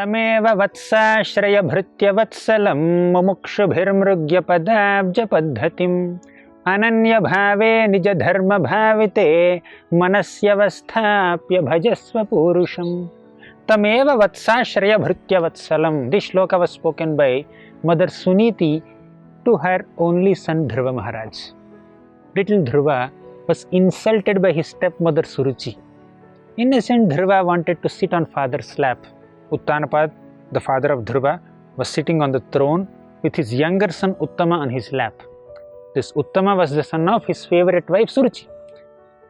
तमेव वत्साश्रयभृत्य वत्सलं मुमुक्षुभिर्मृग्यपदाब्जपद्धतिम् अनन्यभावे निजधर्मभाविते मनस्यवस्थाप्य भजस्व पूरुषं तमेव वत्साश्रयभृत्य वत्सलं. This shloka was spoken by Mother Suniti to her only son Dhruva Maharaj. Little Dhruva was insulted by his stepmother Suruchi. Innocent Dhruva wanted to sit on father's lap. Uttanapad, the father of Dhruva, was sitting on the throne with his younger son Uttama on his lap. This Uttama was the son of his favorite wife Suruchi,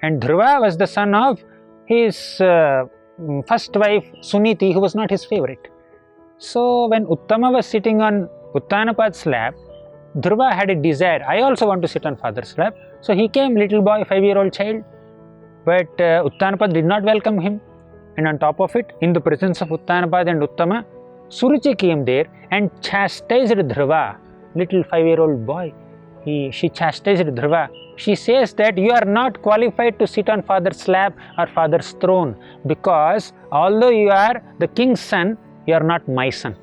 and Dhruva was the son of his first wife Suniti, who was not his favorite. So when Uttama was sitting on Uttanapad's lap, Dhruva had a desire, I also want to sit on father's lap. So he came, little boy, 5-year-old child, but Uttanapad did not welcome him. And on top of it, in the presence of Uttanapad and Uttama, Suruchi came there and chastised Dhruva, little 5-year-old boy. She chastised Dhruva. She says that you are not qualified to sit on father's lap or father's throne, because although you are the king's son, you are not my son.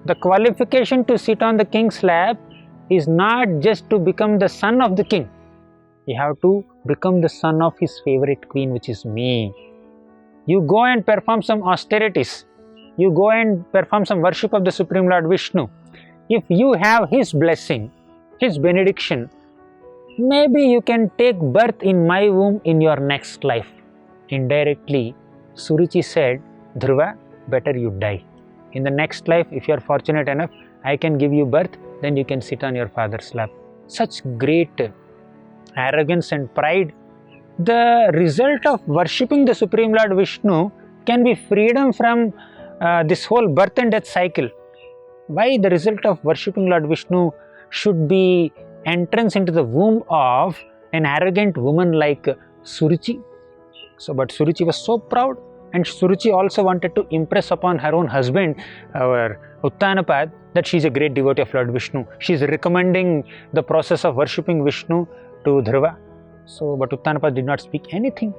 The qualification to sit on the king's lap is not just to become the son of the king. You have to become the son of his favorite queen, which is me. You go and perform some austerities. You go and perform some worship of the Supreme Lord Vishnu. If you have his blessing, his benediction, maybe you can take birth in my womb in your next life. Indirectly, Suruchi said, Dhruva, better you die. In the next life, if you are fortunate enough, I can give you birth, then you can sit on your father's lap. Such great arrogance and pride. The result of worshipping the Supreme Lord Vishnu can be freedom from this whole birth and death cycle. Why the result of worshipping Lord Vishnu should be entrance into the womb of an arrogant woman like Suruchi? But Suruchi was so proud, and Suruchi also wanted to impress upon her own husband, our Uttanapad, that she is a great devotee of Lord Vishnu. She is recommending the process of worshipping Vishnu to Dhruva. But Uttanapad did not speak anything.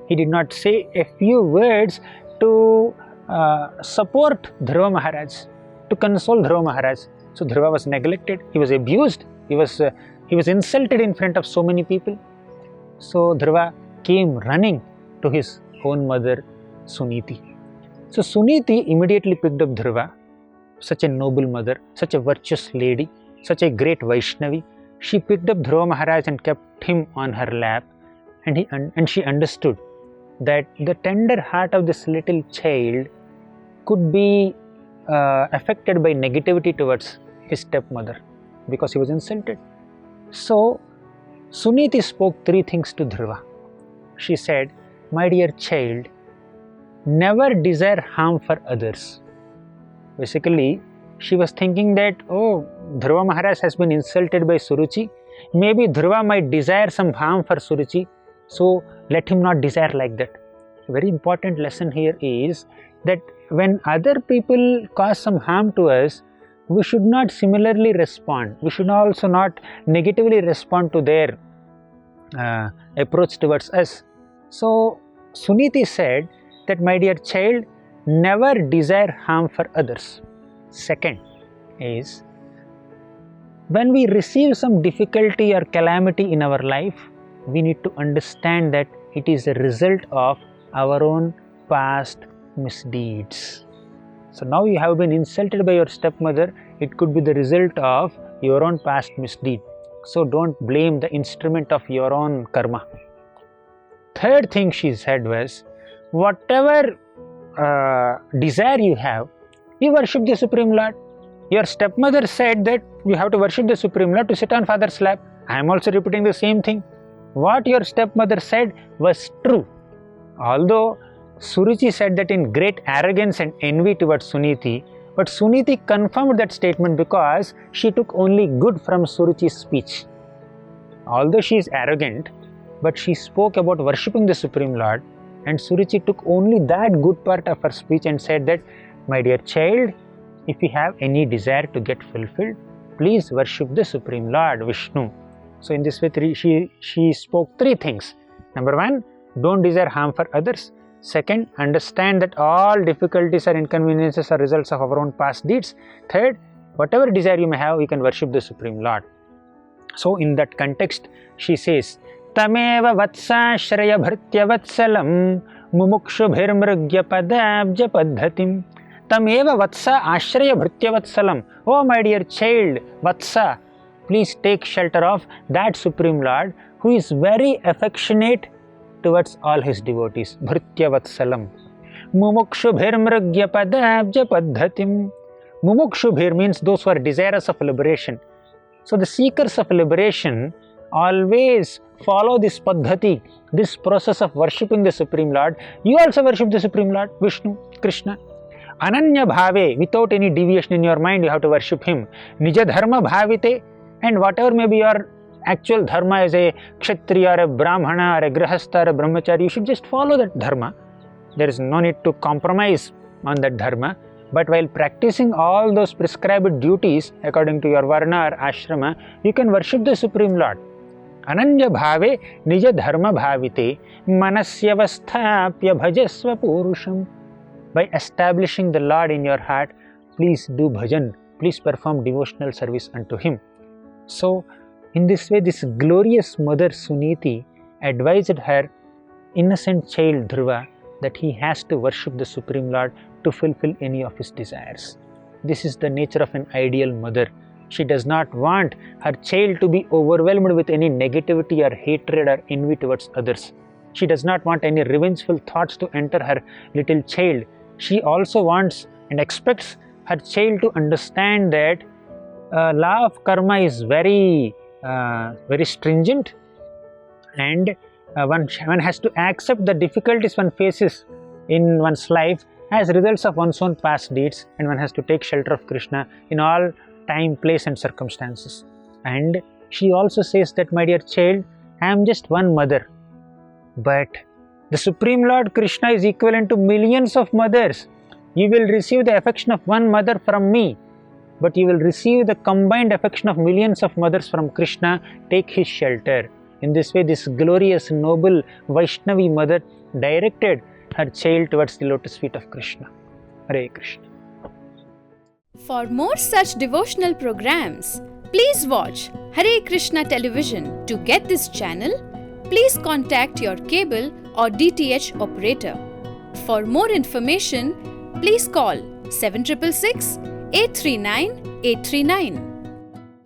He did not say a few words to support Dhruva Maharaj, to console Dhruva Maharaj. So Dhruva was neglected, he was abused, he was insulted in front of so many people. So Dhruva came running to his own mother Suniti. So Suniti immediately picked up Dhruva, such a noble mother, such a virtuous lady, such a great Vaishnavi. She picked up Dhruva Maharaj and kept him on her lap, and she understood that the tender heart of this little child could be affected by negativity towards his stepmother, because he was insulted. So Suniti spoke 3 things to Dhruva. She said, my dear child, never desire harm for others. Basically, she was thinking that, Dhruva Maharaj has been insulted by Suruchi. Maybe Dhruva might desire some harm for Suruchi, so let him not desire like that. A very important lesson here is that when other people cause some harm to us, we should not similarly respond. We should also not negatively respond to their approach towards us. So Suniti said that, my dear child, never desire harm for others. Second is, when we receive some difficulty or calamity in our life, we need to understand that it is a result of our own past misdeeds. So now you have been insulted by your stepmother, it could be the result of your own past misdeed. So don't blame the instrument of your own karma. Third thing she said was, whatever desire you have, you worship the Supreme Lord. Your stepmother said that you have to worship the Supreme Lord to sit on father's lap. I am also repeating the same thing. What your stepmother said was true. Although Suruchi said that in great arrogance and envy towards Suniti, but Suniti confirmed that statement because she took only good from Suruchi's speech. Although she is arrogant, but she spoke about worshipping the Supreme Lord, and Suruchi took only that good part of her speech and said that, my dear child, if you have any desire to get fulfilled, please worship the Supreme Lord Vishnu. So in this way, she spoke 3 things. Number 1, don't desire harm for others. Second, understand that all difficulties or inconveniences are results of our own past deeds. Third, whatever desire you may have, you can worship the Supreme Lord. So in that context, she says, Tameva vatsashraya bhartya vatsalam mumukshubhirmrugya padabja paddhatim. Tameva vatsa ashraya bhartya vatsalam. Oh my dear child, vatsa, please take shelter of that Supreme Lord who is very affectionate towards all his devotees. Bhartya vatsalam. Mumukshubhirmrugya padabja paddhatim. Mumukshubhir means those who are desirous of liberation. So the seekers of liberation always follow this paddhati, this process of worshipping the Supreme Lord. You also worship the Supreme Lord, Vishnu, Krishna. Ananya bhave, without any deviation in your mind, you have to worship him. Nija dharma bhavite, and whatever may be your actual dharma as a kshatriya or a brahmana or a grihastha or a brahmachari, you should just follow that dharma. There is no need to compromise on that dharma. But while practicing all those prescribed duties according to your varna or ashrama, you can worship the Supreme Lord. Ananya bhave nija dharma bhavite manasyavasthapya bhajasva purusham. By establishing the Lord in your heart, please do bhajan, please perform devotional service unto him. So, in this way, this glorious mother Suniti advised her innocent child Dhruva that he has to worship the Supreme Lord to fulfill any of his desires. This is the nature of an ideal mother. She does not want her child to be overwhelmed with any negativity or hatred or envy towards others. She does not want any revengeful thoughts to enter her little child. She also wants and expects her child to understand that law of karma is very stringent, and one has to accept the difficulties one faces in one's life as results of one's own past deeds, and one has to take shelter of Krishna in all time, place and circumstances. And she also says that, my dear child, I am just one mother, but the Supreme Lord Krishna is equivalent to millions of mothers. You will receive the affection of one mother from me, but you will receive the combined affection of millions of mothers from Krishna. Take his shelter. In this way, this glorious, noble Vaishnavi mother directed her child towards the lotus feet of Krishna. Hare Krishna. For more such devotional programs, please watch Hare Krishna Television. To get this channel, please contact your cable or DTH operator. For more information, please call 7666 839 839.